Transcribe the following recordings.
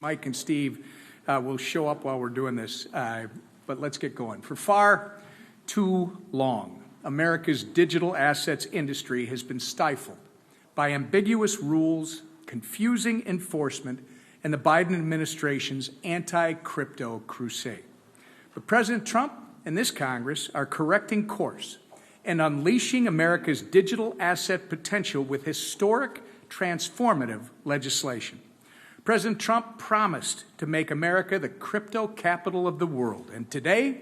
Mike and Steve will show up while we're doing this, but let's get going. For far too long, America's digital assets industry has been stifled by ambiguous rules, confusing enforcement, and the Biden administration's anti-crypto crusade. But President Trump and this Congress are correcting course and unleashing America's digital asset potential with historic, transformative legislation. President Trump promised to make America the crypto capital of the world, and today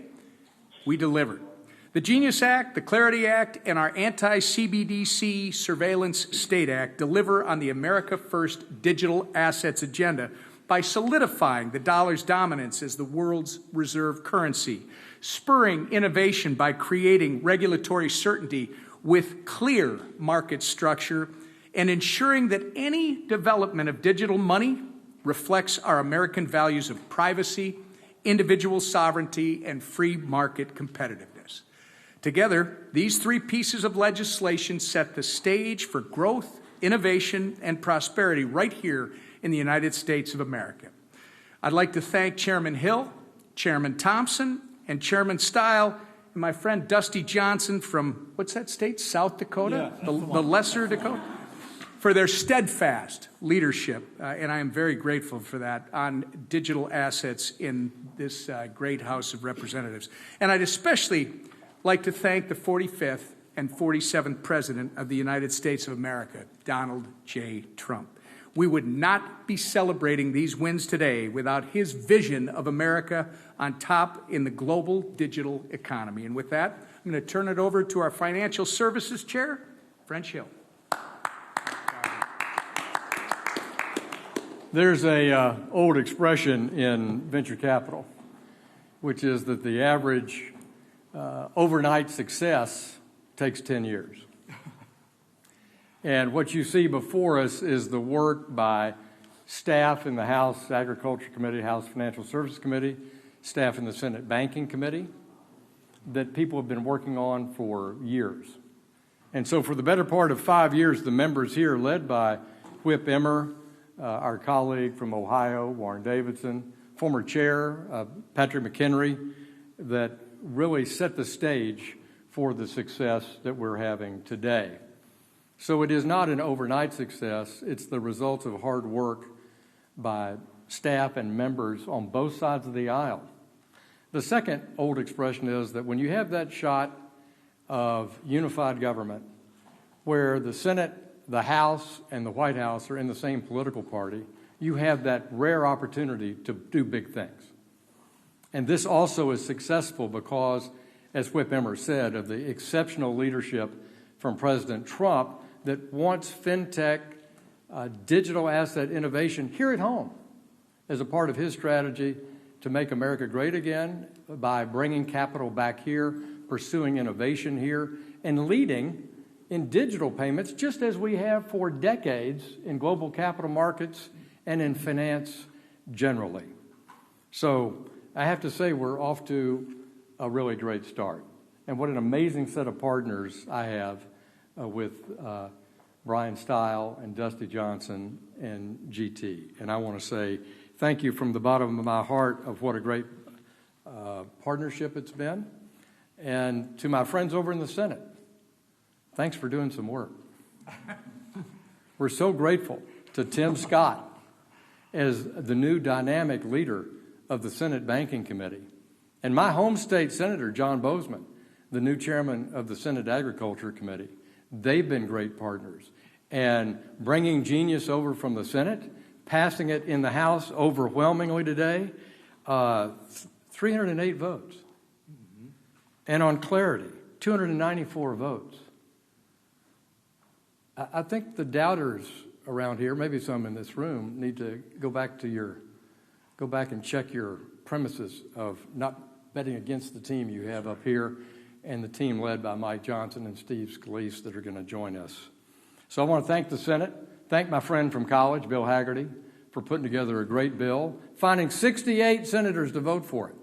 we delivered. The Genius Act, the Clarity Act, and our Anti-CBDC Surveillance State Act deliver on the America First digital assets agenda by solidifying the dollar's dominance as the world's reserve currency, spurring innovation by creating regulatory certainty with clear market structure, and ensuring that any development of digital money reflects our American values of privacy, individual sovereignty, and free market competitiveness. Together, these three pieces of legislation set the stage for growth, innovation, and prosperity right here in the United States of America. I'd like to thank Chairman Hill, Chairman Thompson, and Chairman Stile, and my friend Dusty Johnson from, what's that state, South Dakota? Yeah, the Lesser Dakota? For their steadfast leadership, and I am very grateful for that, on digital assets in this great House of Representatives. And I'd especially like to thank the 45th and 47th President of the United States of America, Donald J. Trump. We would not be celebrating these wins today without his vision of America on top in the global digital economy. And with that, I'm going to turn it over to our Financial Services Chair, French Hill. There's a old expression in venture capital, which is that the average overnight success takes 10 years. And what you see before us is the work by staff in the House Agriculture Committee, House Financial Services Committee, staff in the Senate Banking Committee, that people have been working on for years. And so for the better part of 5 years, the members here, led by Whip Emmer, our colleague from Ohio, Warren Davidson, former chair, Patrick McHenry, that really set the stage for the success that we're having today. So it is not an overnight success. It's the result of hard work by staff and members on both sides of the aisle. The second old expression is that when you have that shot of unified government, where the Senate, the House, and the White House are in the same political party, you have that rare opportunity to do big things. And this also is successful because, as Whip Emmer said, of the exceptional leadership from President Trump that wants fintech, digital asset innovation here at home as a part of his strategy to make America great again by bringing capital back here, pursuing innovation here, and leading in digital payments, just as we have for decades in global capital markets and in finance generally. So I have to say we're off to a really great start. And what an amazing set of partners I have with Brian Stile and Dusty Johnson and GT. And I want to say thank you from the bottom of my heart of what a great partnership it's been. And to my friends over in the Senate, thanks for doing some work. We're so grateful to Tim Scott as the new dynamic leader of the Senate Banking Committee, and my home state Senator John Bozeman, the new chairman of the Senate Agriculture Committee. They've been great partners. And bringing Genius over from the Senate, passing it in the House overwhelmingly today, 308 votes. And on Clarity, 294 votes. I think the doubters around here, maybe some in this room, need to go back and check your premises of not betting against the team you have up here and the team led by Mike Johnson and Steve Scalise that are going to join us. So I want to thank the Senate, thank my friend from college, Bill Haggerty, for putting together a great bill, finding 68 senators to vote for it.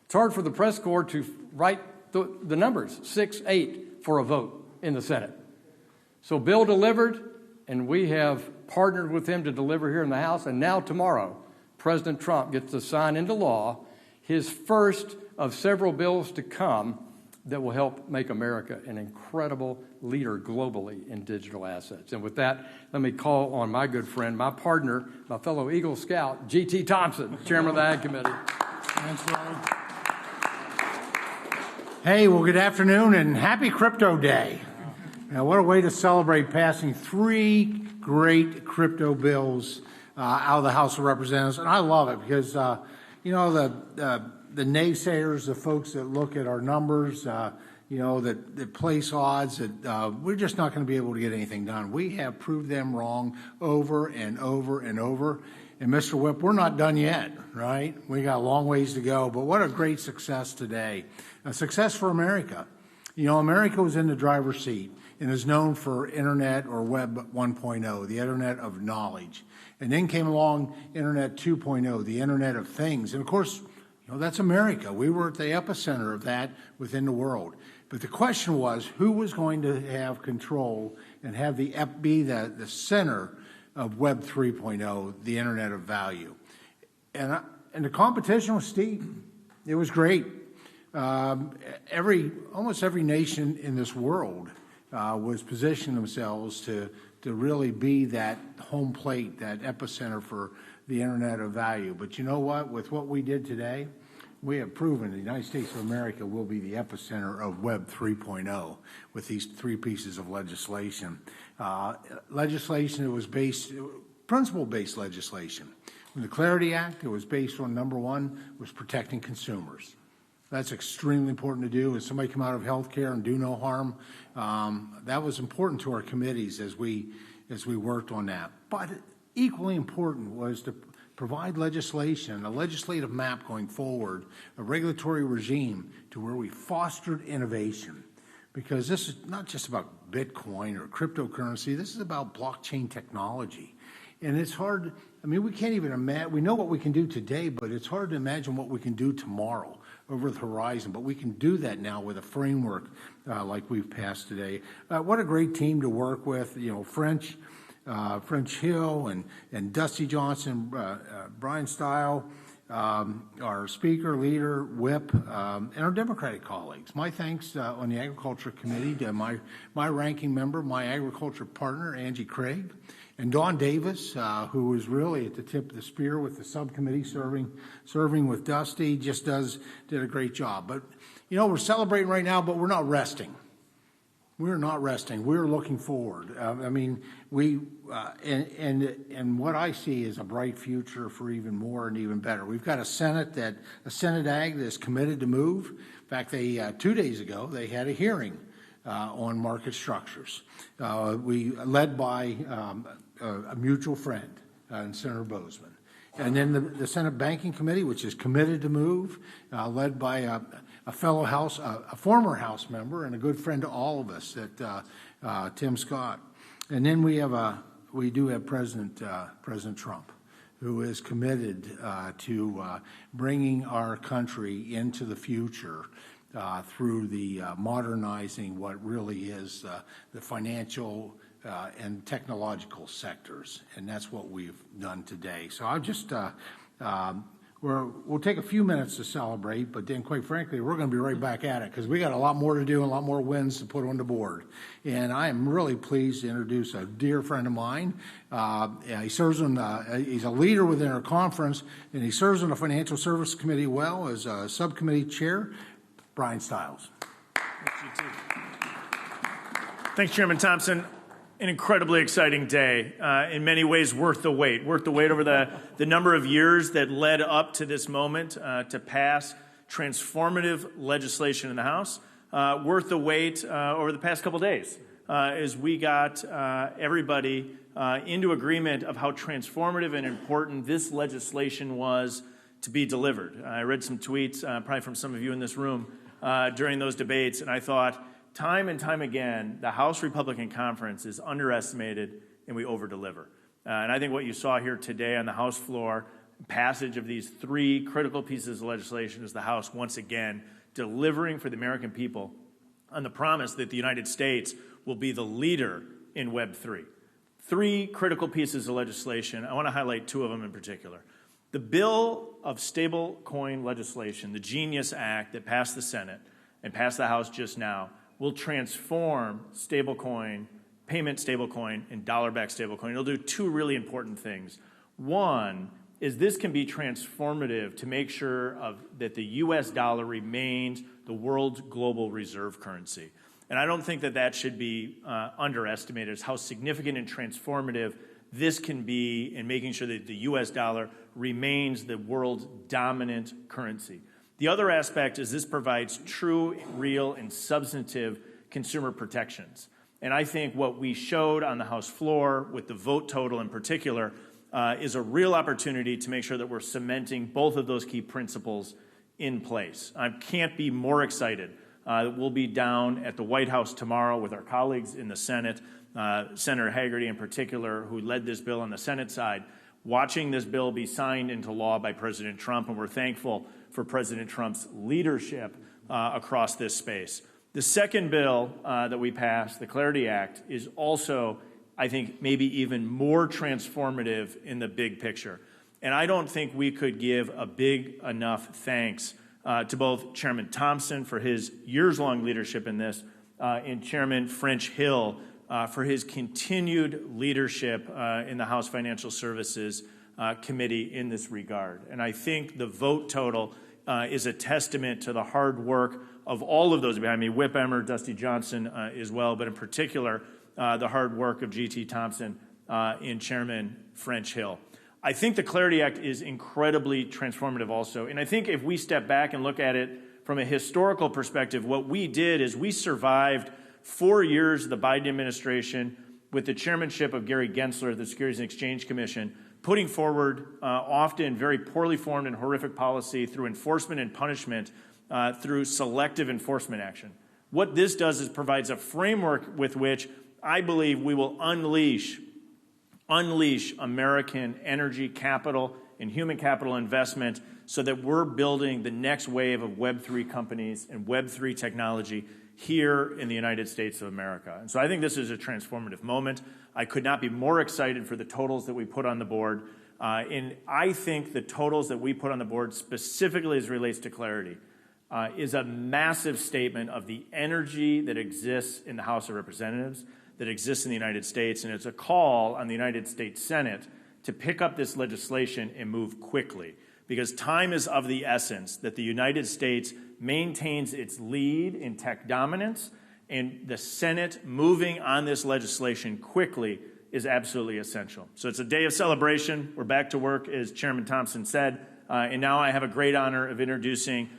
It's hard for the press corps to write the numbers, 6-8 for a vote in the Senate. So Bill delivered, and we have partnered with him to deliver here in the House, and now tomorrow President Trump gets to sign into law his first of several bills to come that will help make America an incredible leader globally in digital assets. And with that, let me call on my good friend, my partner, my fellow Eagle Scout, G.T. Thompson, Chairman of the Ag Committee. Thanks, Larry. Hey, well, good afternoon and happy Crypto Day. Now, what a way to celebrate passing 3 great crypto bills out of the House of Representatives. And I love it because, you know, the naysayers, the folks that look at our numbers, you know, that place odds that we're just not going to be able to get anything done. We have proved them wrong over and over and over. And Mr. Whip, we're not done yet, right? We got a long ways to go, but what a great success today. A success for America. You know, America was in the driver's seat and is known for Internet or Web 1.0, the Internet of knowledge. And then came along Internet 2.0, the Internet of things. And of course, you know, that's America. We were at the epicenter of that within the world. But the question was, who was going to have control and have be the center of Web 3.0, the Internet of value? And the competition was steep. It was great. Almost every nation in this world was positioning themselves to really be that home plate, that epicenter for the Internet of value. But you know what? With what we did today, we have proven the United States of America will be the epicenter of Web 3.0 with these 3 pieces of legislation. Legislation that was principle-based legislation. In the Clarity Act, it was based on, number 1, was protecting consumers. That's extremely important to do. As somebody come out of healthcare and do no harm, that was important to our committees as we worked on that. But equally important was to provide legislation, a legislative map going forward, a regulatory regime to where we fostered innovation. Because this is not just about Bitcoin or cryptocurrency, this is about blockchain technology. And it's hard, I mean, we can't even imagine, we know what we can do today, but it's hard to imagine what we can do tomorrow over the horizon. But we can do that now with a framework like we've passed today. What a great team to work with, you know, French Hill and Dusty Johnson, Brian Stile, our speaker, leader, whip, and our Democratic colleagues. My thanks on the Agriculture Committee to my ranking member, my agriculture partner, Angie Craig, and Dawn Davis, who was really at the tip of the spear with the subcommittee serving with Dusty, did a great job. But, you know, we're celebrating right now, but we're not resting. We're not resting. We're looking forward. I mean, and what I see is a bright future for even more and even better. We've got a Senate Ag that is committed to move. In fact, 2 days ago they had a hearing on market structures. We led by a mutual friend, Senator Bozeman. And then the Senate Banking Committee, which is committed to move, led by a fellow a former House member and a good friend to all of us, Tim Scott. And then we do have President Trump, who is committed to bringing our country into the future through the modernizing what really is the financial and technological sectors, and that's what we've done today. So I'll just we'll take a few minutes to celebrate, but then, quite frankly, we're going to be right back at it because we got a lot more to do and a lot more wins to put on the board. And I am really pleased to introduce a dear friend of mine. He serves on he's a leader within our conference, and he serves on the Financial Services Committee well as a subcommittee chair. Brian Stiles. Thanks, Chairman Thompson. An incredibly exciting day, in many ways worth the wait over the number of years that led up to this moment to pass transformative legislation in the House, worth the wait over the past couple days as we got everybody into agreement of how transformative and important this legislation was to be delivered. I read some tweets, probably from some of you in this room, during those debates, and I thought, time and time again, the House Republican Conference is underestimated and we over-deliver. And I think what you saw here today on the House floor, passage of these 3 critical pieces of legislation, is the House once again delivering for the American people on the promise that the United States will be the leader in Web 3. 3 critical pieces of legislation. I want to highlight 2 of them in particular. The bill of stablecoin legislation, the GENIUS Act that passed the Senate and passed the House just now, will transform stablecoin, payment stablecoin, and dollar-backed stablecoin. It'll do two really important things. One is this can be transformative to make sure that the U.S. dollar remains the world's global reserve currency. And I don't think that should be underestimated, as how significant and transformative this can be in making sure that the U.S. dollar remains the world's dominant currency. The other aspect is this provides true, real, and substantive consumer protections. And I think what we showed on the House floor with the vote total in particular is a real opportunity to make sure that we're cementing both of those key principles in place. I can't be more excited. We'll be down at the White House tomorrow with our colleagues in the Senate, Senator Hagerty in particular, who led this bill on the Senate side, watching this bill be signed into law by President Trump, and we're thankful for President Trump's leadership across this space. The second bill that we passed, the Clarity Act, is also, I think, maybe even more transformative in the big picture. And I don't think we could give a big enough thanks to both Chairman Thompson for his years-long leadership in this, and Chairman French Hill for his continued leadership in the House Financial Services Committee in this regard. And I think the vote total is a testament to the hard work of all of those behind me, Whip Emmer, Dusty Johnson as well, but in particular, the hard work of G.T. Thompson and Chairman French Hill. I think the Clarity Act is incredibly transformative also. And I think if we step back and look at it from a historical perspective, what we did is we survived 4 years of the Biden administration with the chairmanship of Gary Gensler of the Securities and Exchange Commission, putting forward often very poorly formed and horrific policy through enforcement and punishment through selective enforcement action. What this does is provides a framework with which I believe we will unleash American energy capital and human capital investment so that we're building the next wave of Web3 companies and Web3 technology here in the United States of America. And so I think this is a transformative moment. I could not be more excited for the totals that we put on the board. And I think the totals that we put on the board, specifically as it relates to Clarity, is a massive statement of the energy that exists in the House of Representatives, that exists in the United States, and it's a call on the United States Senate to pick up this legislation and move quickly, because time is of the essence that the United States maintains its lead in tech dominance, and the Senate moving on this legislation quickly is absolutely essential. So it's a day of celebration. We're back to work, as Chairman Thompson said, and now I have a great honor of introducing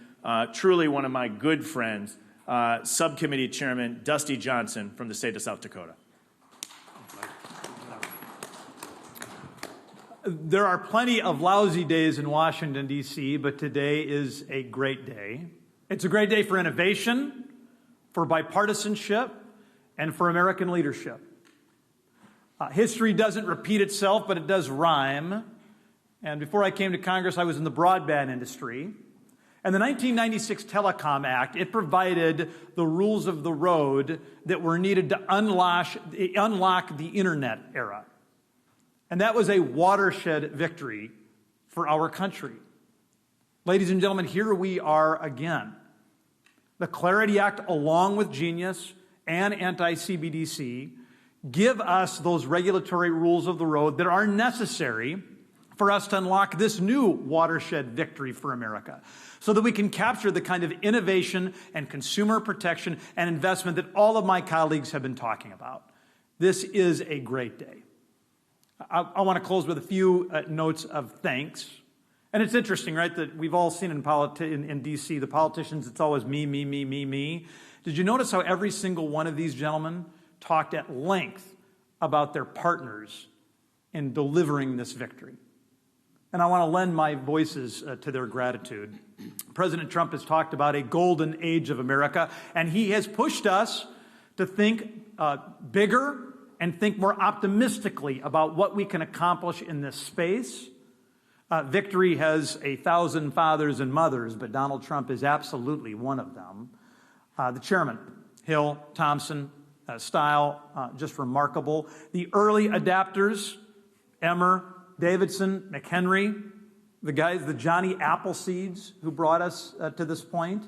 truly one of my good friends, Subcommittee Chairman Dusty Johnson from the state of South Dakota. There are plenty of lousy days in Washington, D.C., but today is a great day. It's a great day for innovation, for bipartisanship, and for American leadership. History doesn't repeat itself, but it does rhyme. And before I came to Congress, I was in the broadband industry. And the 1996 Telecom Act, it provided the rules of the road that were needed to unlock the internet era. And that was a watershed victory for our country. Ladies and gentlemen, here we are again. The Clarity Act, along with GENIUS and Anti-CBDC, give us those regulatory rules of the road that are necessary for us to unlock this new watershed victory for America, so that we can capture the kind of innovation and consumer protection and investment that all of my colleagues have been talking about. This is a great day. I want to close with a few notes of thanks. And it's interesting, right, that we've all seen in D.C., the politicians, it's always me, me, me, me, me. Did you notice how every single one of these gentlemen talked at length about their partners in delivering this victory? And I want to lend my voices to their gratitude. President Trump has talked about a golden age of America, and he has pushed us to think bigger and think more optimistically about what we can accomplish in this space. Victory has 1,000 fathers and mothers, but Donald Trump is absolutely one of them. The chairman, Hill, Thompson, style, just remarkable. The early adapters, Emmer, Davidson, McHenry, the guys, the Johnny Appleseeds who brought us to this point.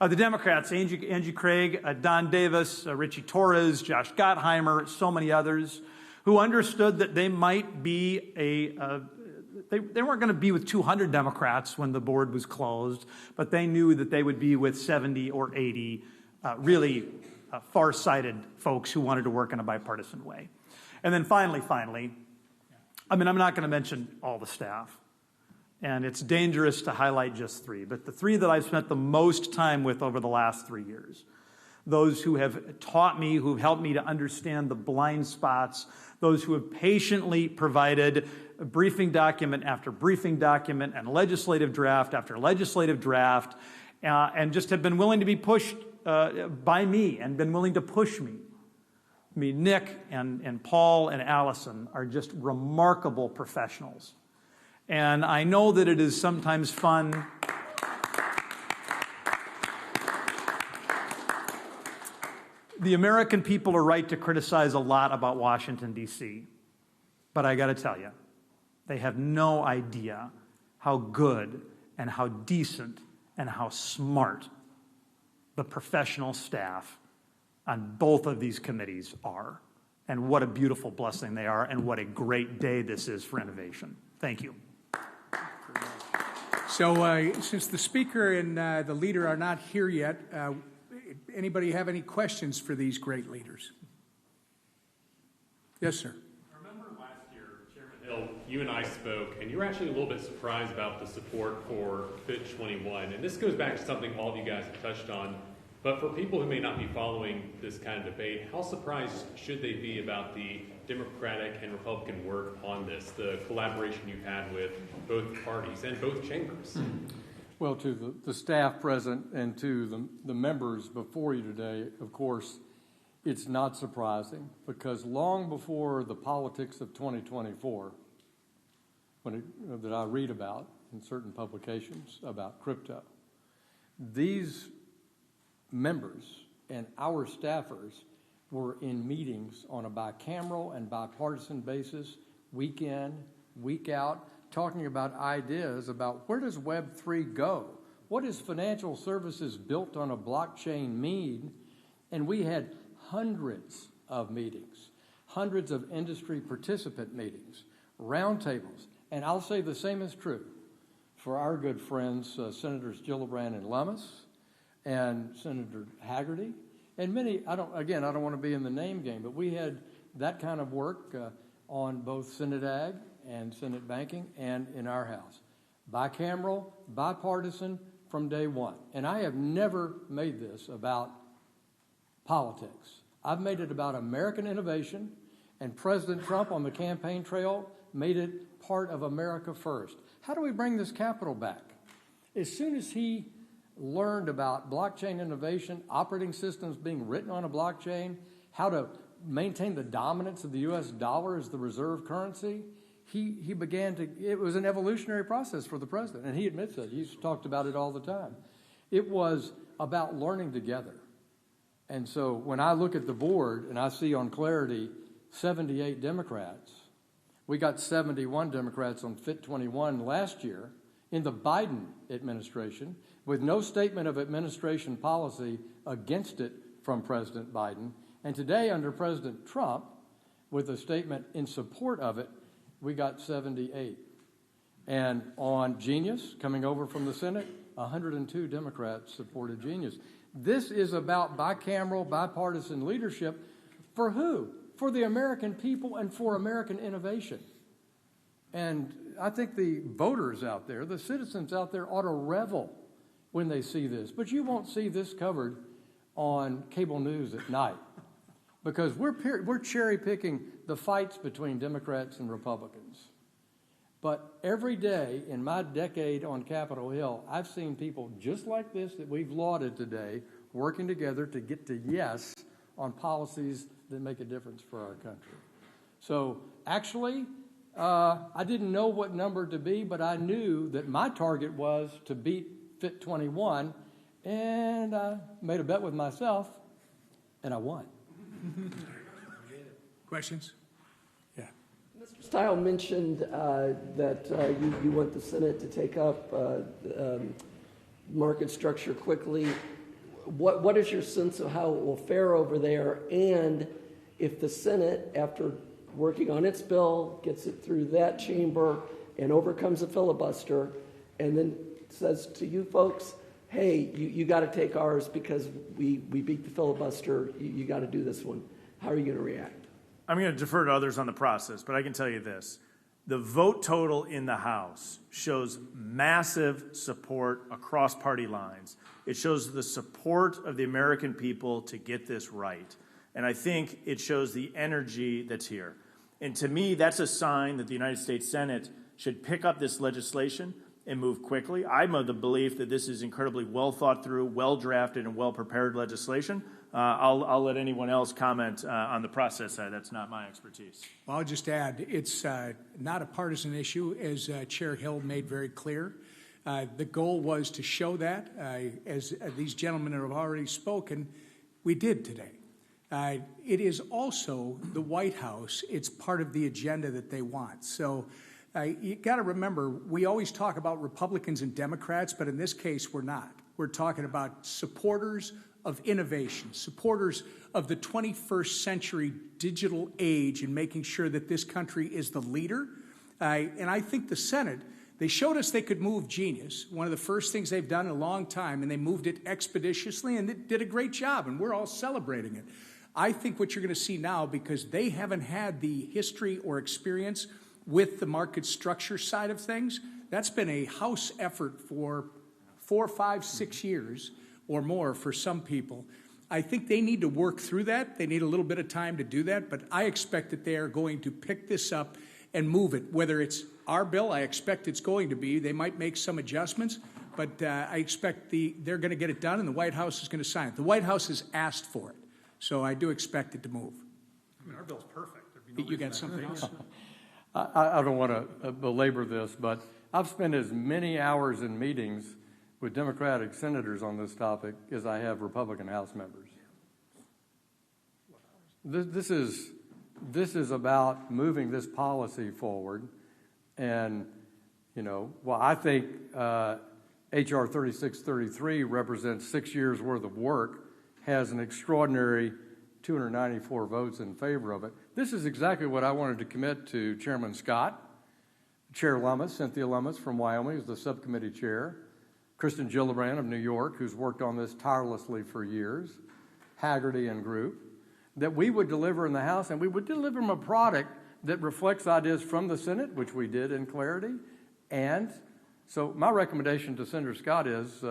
The Democrats, Angie Craig, Don Davis, Richie Torres, Josh Gottheimer, so many others, who understood that they might be they weren't going to be with 200 Democrats when the board was closed, but they knew that they would be with 70 or 80 really far-sighted folks who wanted to work in a bipartisan way. And then finally, I mean, I'm not going to mention all the staff, and it's dangerous to highlight just three, but the three that I've spent the most time with over the last 3 years, those who have taught me, who've helped me to understand the blind spots, those who have patiently provided briefing document after briefing document and legislative draft after legislative draft, and just have been willing to be pushed by me and been willing to push me. I mean, Nick and Paul and Allison are just remarkable professionals. And I know that it is sometimes fun the American people are right to criticize a lot about Washington, D.C. But I got to tell you, they have no idea how good and how decent and how smart the professional staff on both of these committees are. And what a beautiful blessing they are, and what a great day this is for innovation. Thank you. So since the speaker and the leader are not here yet, anybody have any questions for these great leaders? Yes, sir. I remember last year, Chairman Hill, you and I spoke, and you were actually a little bit surprised about the support for FIT 21. And this goes back to something all of you guys have touched on. But for people who may not be following this kind of debate, how surprised should they be about the Democratic and Republican work on this, the collaboration you've had with both parties and both chambers? Well, to the staff present and to the members before you today, of course, it's not surprising, because long before the politics of 2024, that I read about in certain publications about crypto, these members and our staffers were in meetings on a bicameral and bipartisan basis, week in, week out, talking about ideas about where does Web 3 go? What does financial services built on a blockchain mean? And we had hundreds of meetings, hundreds of industry participant meetings, roundtables. And I'll say the same is true for our good friends, Senators Gillibrand and Lummis, and Senator Hagerty, and many. I don't want to be in the name game, but we had that kind of work on both Senate Ag and Senate Banking and in our House. Bicameral, bipartisan from day one. And I have never made this about politics. I've made it about American innovation, and President Trump on the campaign trail made it part of America first. How do we bring this capital back? As soon as he learned about blockchain innovation, operating systems being written on a blockchain, how to maintain the dominance of the U.S. dollar as the reserve currency, he began to, it was an evolutionary process for the president, and he admits it. He's talked about it all the time. It was about learning together. And so when I look at the board and I see on Clarity 78 Democrats, we got 71 Democrats on FIT 21 last year in the Biden administration, with no statement of administration policy against it from President Biden. And today, under President Trump, with a statement in support of it, we got 78. And on Genius, coming over from the Senate, 102 Democrats supported Genius. This is about bicameral, bipartisan leadership for who? For the American people and for American innovation. And I think the voters out there, the citizens out there, ought to revel when they see this. But you won't see this covered on cable news at night, because we're cherry-picking the fights between Democrats and Republicans. But every day in my decade on Capitol Hill, I've seen people just like this that we've lauded today working together to get to yes on policies that make a difference for our country. So actually, I didn't know what number to be, but I knew that my target was to beat FIT 21, and I made a bet with myself, and I won. Questions? Yeah. Mr. Style mentioned that you want the Senate to take up market structure quickly. What is your sense of how it will fare over there? And if the Senate, after working on its bill, gets it through that chamber and overcomes a filibuster, and then says to you folks, hey, you got to take ours because we beat the filibuster, you got to do this one. How are you going to react? I'm going to defer to others on the process, but I can tell you this. The vote total in the House shows massive support across party lines. It shows the support of the American people to get this right. And I think it shows the energy that's here. And to me, that's a sign that the United States Senate should pick up this legislation and move quickly. I'm of the belief that this is incredibly well thought through, well drafted, and well prepared legislation. I'll let anyone else comment on the process side. That's not my expertise. Well, I'll just add, it's not a partisan issue, as Chair Hill made very clear. The goal was to show that, as these gentlemen have already spoken, we did today. It is also the White House. It's part of the agenda that they want. So you got to remember, we always talk about Republicans and Democrats, but in this case, we're not. We're talking about supporters of innovation, supporters of the 21st century digital age and making sure that this country is the leader. And I think the Senate, they showed us they could move genius, one of the first things they've done in a long time, and they moved it expeditiously, and it did a great job, and we're all celebrating it. I think what you're going to see now, because they haven't had the history or experience with the market structure side of things, that's been a House effort for 4, 5, 6 years or more for some people. I think they need to work through that. They need a little bit of time to do that, but I expect that they are going to pick this up and move it. Whether it's our bill, I expect it's going to be. They might make some adjustments, but I expect they're going to get it done, and the White House is going to sign it. The White House has asked for it, so I do expect it to move. I mean, our bill's perfect. You got something else? I don't want to belabor this, but I've spent as many hours in meetings with Democratic senators on this topic as I have Republican House members. This is about moving this policy forward, and while I think H.R. 3633 represents 6 years worth of work, has an extraordinary 294 votes in favor of it. This is exactly what I wanted to commit to Chairman Scott, Chair Lummis, Cynthia Lummis from Wyoming, is the subcommittee chair, Kristen Gillibrand of New York, who's worked on this tirelessly for years, Haggerty and group, that we would deliver in the House, and we would deliver them a product that reflects ideas from the Senate, which we did in clarity. And so my recommendation to Senator Scott is,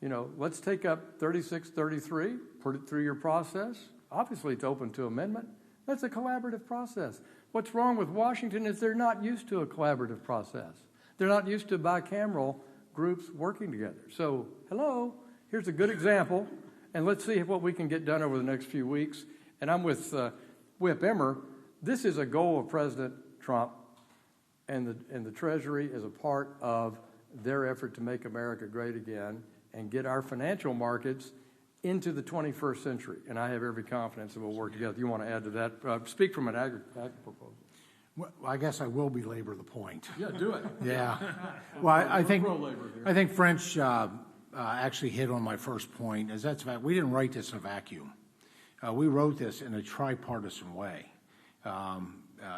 let's take up 3633, put it through your process. Obviously, it's open to amendment. That's a collaborative process. What's wrong with Washington is they're not used to a collaborative process. They're not used to bicameral groups working together. So, hello, here's a good example, and let's see what we can get done over the next few weeks. And I'm with Whip Emmer. This is a goal of President Trump, and the Treasury is a part of their effort to make America great again and get our financial markets into the 21st century. And I have every confidence that we'll work together. You want to add to that? Speak from an ag proposal. Well, I guess I will belabor the point. Yeah, do it. Yeah. Well, I think French actually hit on my first point. Is that's fact. We didn't write this in a vacuum. We wrote this in a tripartisan way.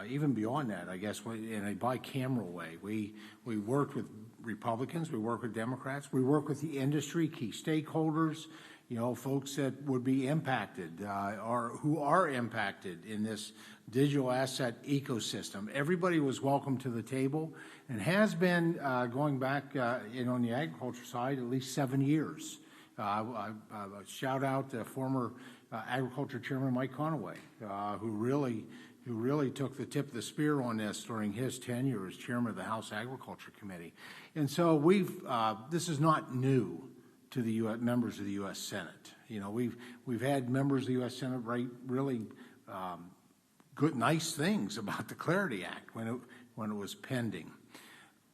Even beyond that, I guess, in a bicameral way. We worked with Republicans, we worked with Democrats, we worked with the industry, key stakeholders, folks that would be impacted or who are impacted in this digital asset ecosystem. Everybody was welcome to the table and has been going back on the agriculture side at least 7 years. Shout out to former Agriculture Chairman Mike Conaway, who really took the tip of the spear on this during his tenure as chairman of the House Agriculture Committee. And so this is not new to the members of the U.S. Senate. We've had members of the U.S. Senate write really good, nice things about the Clarity Act when it was pending.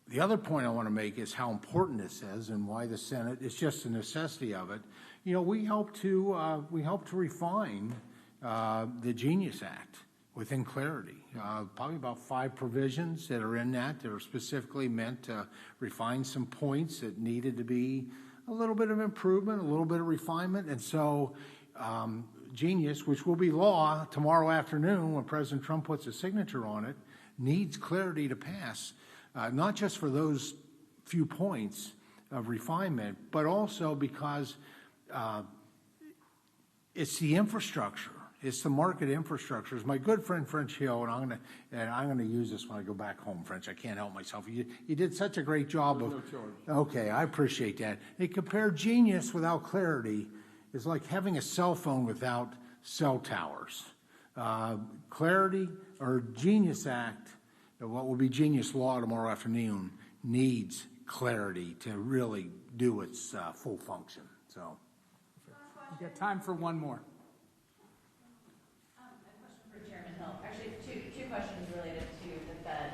The other point I want to make is how important this is and why the Senate, it's just a necessity of it. We help to refine the Genius Act within Clarity. probably about 5 provisions that are in that are specifically meant to refine some points that needed to be a little bit of improvement, a little bit of refinement. And so Genius, which will be law tomorrow afternoon when President Trump puts a signature on it, needs clarity to pass, not just for those few points of refinement, but also because it's the infrastructure. It's the market infrastructure. As my good friend French Hill, and I'm gonna use this when I go back home, French. I can't help myself. You did such a great job of. Okay, I appreciate that. He compared Genius without clarity is like having a cell phone without cell towers. Clarity or Genius Act, what will be Genius Law tomorrow afternoon, needs clarity to really do its full function. So, we've got time for one more. A question for Chairman Hill. Actually, two questions related to the Fed.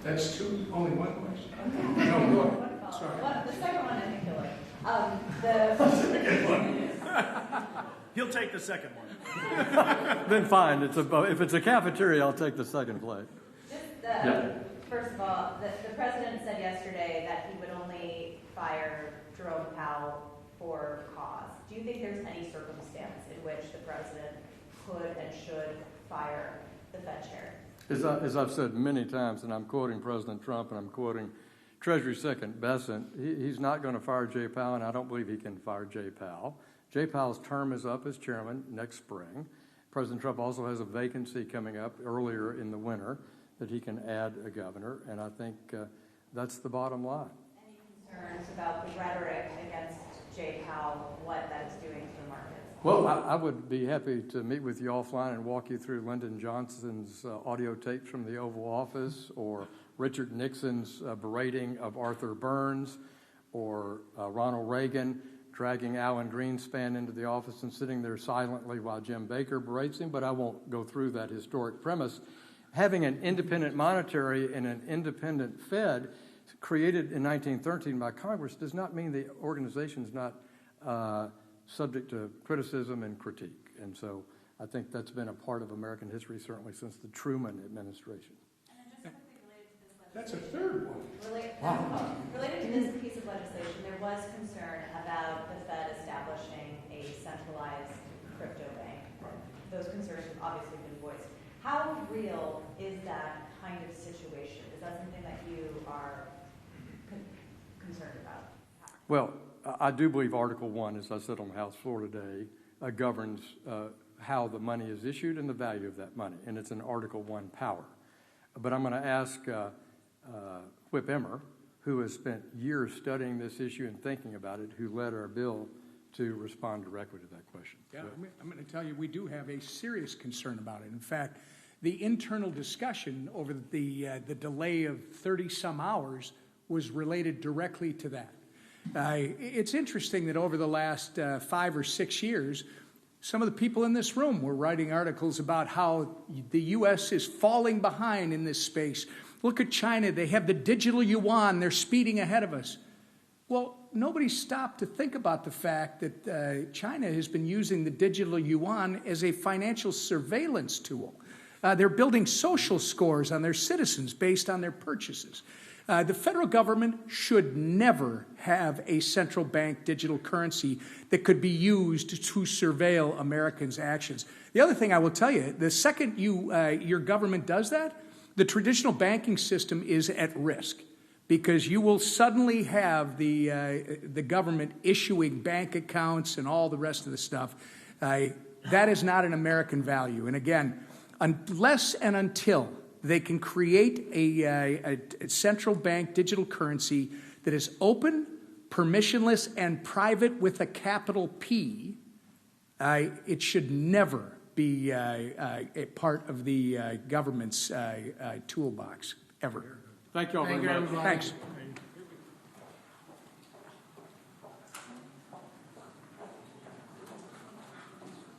That's two, only one question. Okay. No, go One ahead. follow-up. Sorry. The second one I think you'll like. He'll take the second one. Then fine, if it's a cafeteria, I'll take the second plate. First of all, the president said yesterday that he would only fire Jerome Powell for cause. Do you think there's any circumstance in which the president could and should fire the Fed chair? As I've said many times, and I'm quoting President Trump and I'm quoting Treasury Secretary Bessent, he's not going to fire Jay Powell, and I don't believe he can fire Jay Powell. Jay Powell's term is up as chairman next spring. President Trump also has a vacancy coming up earlier in the winter that he can add a governor, and I think that's the bottom line. Any concerns about the rhetoric against Jay Powell, what that is doing to the markets? Well, I would be happy to meet with you offline and walk you through Lyndon Johnson's audio tapes from the Oval Office, or Richard Nixon's berating of Arthur Burns, or Ronald Reagan dragging Alan Greenspan into the office and sitting there silently while Jim Baker berates him, but I won't go through that historic premise. Having an independent monetary and an independent Fed created in 1913 by Congress does not mean the organization is not subject to criticism and critique. And so I think that's been a part of American history, certainly since the Truman administration. And then just quickly related to this legislation. That's a third one. Related to this piece of legislation, there was concern about the Fed establishing a centralized crypto bank. Those concerns have obviously been voiced. How real is that kind of situation? Is that something that you are concerned about? Well, I do believe Article 1, as I said on the House floor today, governs how the money is issued and the value of that money, and it's an Article 1 power. But I'm going to ask Whip Emmer, who has spent years studying this issue and thinking about it, who led our bill, to respond directly to that question. Yeah, I'm going to tell you, we do have a serious concern about it. In fact, the internal discussion over the delay of 30-some hours was related directly to that. It's interesting that over the last 5 or 6 years, some of the people in this room were writing articles about how the U.S. is falling behind in this space. Look at China. They have the digital yuan. They're speeding ahead of us. Well, nobody stopped to think about the fact that China has been using the digital yuan as a financial surveillance tool. They're building social scores on their citizens based on their purchases. The federal government should never have a central bank digital currency that could be used to surveil Americans' actions. The other thing I will tell you, the second your government does that, the traditional banking system is at risk, because you will suddenly have the government issuing bank accounts and all the rest of the stuff. That is not an American value. And again, unless and until they can create a central bank digital currency that is open, permissionless, and private with a capital P, it should never be a part of the government's toolbox, ever. Thank you all very much. Thanks.